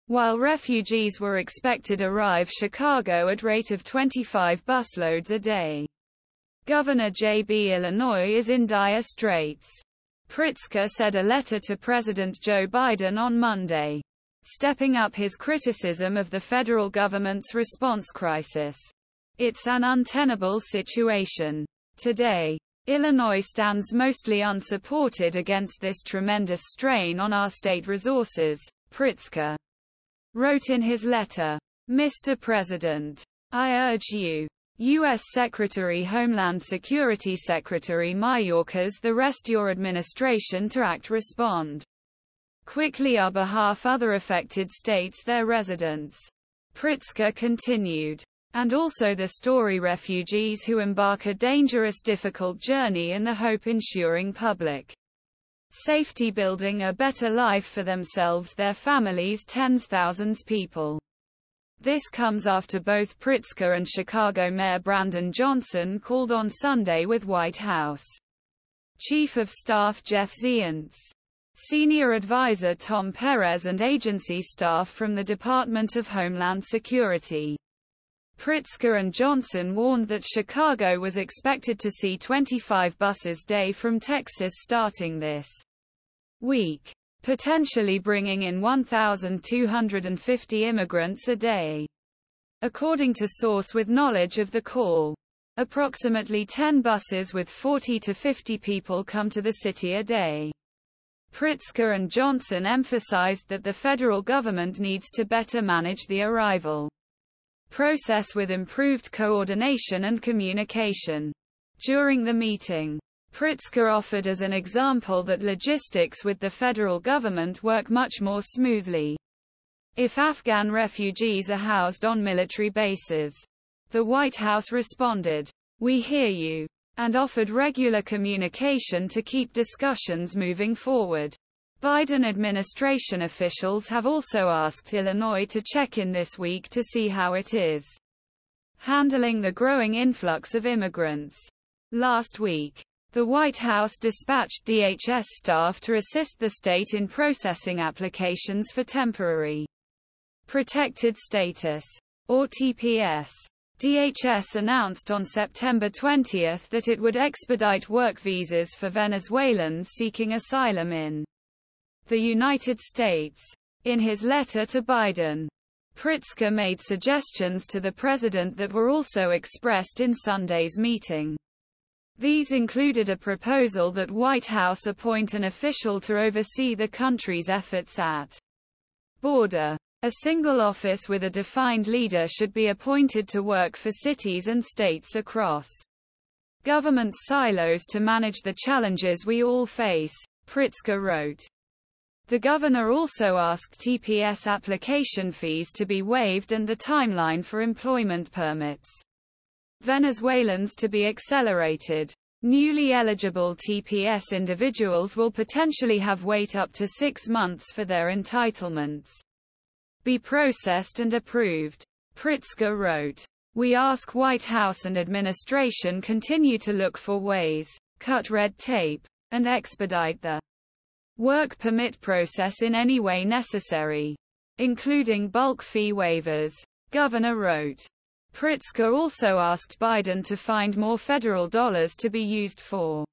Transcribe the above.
while refugees were expected to arrive Chicago at rate of 25 busloads a day. Governor J.B. Illinois is in dire straits. Pritzker said a letter to President Joe Biden on Monday, stepping up his criticism of the federal government's response crisis. It's an untenable situation. Today, Illinois stands mostly unsupported against this tremendous strain on our state resources, Pritzker wrote in his letter. Mr. President, I urge you, U.S. Secretary Homeland Security Secretary Mayorkas, the rest your administration to act respond quickly on behalf other affected states their residents. Pritzker continued. And also the story refugees who embark a dangerous difficult journey in the hope ensuring public safety, building a better life for themselves, their families, tens thousands people. This comes after both Pritzker and Chicago Mayor Brandon Johnson called on Sunday with White House Chief of Staff Jeff Zients, Senior Advisor Tom Perez and agency staff from the Department of Homeland Security. Pritzker and Johnson warned that Chicago was expected to see 25 buses a day from Texas starting this week, potentially bringing in 1,250 immigrants a day. According to source with knowledge of the call, approximately 10 buses with 40 to 50 people come to the city a day. Pritzker and Johnson emphasized that the federal government needs to better manage the arrival process with improved coordination and communication. During the meeting, Pritzker offered as an example that logistics with the federal government work much more smoothly if Afghan refugees are housed on military bases. The White House responded, "We hear you," and offered regular communication to keep discussions moving forward. Biden administration officials have also asked Illinois to check in this week to see how it is handling the growing influx of immigrants. Last week, the White House dispatched DHS staff to assist the state in processing applications for temporary protected status, or TPS. DHS announced on September 20 that it would expedite work visas for Venezuelans seeking asylum in the United States. In his letter to Biden, Pritzker made suggestions to the president that were also expressed in Sunday's meeting. These included a proposal that White House appoint an official to oversee the country's efforts at border. A single office with a defined leader should be appointed to work for cities and states across government silos to manage the challenges we all face, Pritzker wrote. The governor also asked TPS application fees to be waived and the timeline for employment permits Venezuelans to be accelerated. Newly eligible TPS individuals will potentially have wait up to 6 months for their entitlements be processed and approved. Pritzker wrote, "We ask White House and administration continue to look for ways, cut red tape, and expedite the work permit process in any way necessary, including bulk fee waivers," Governor wrote. Pritzker also asked Biden to find more federal dollars to be used for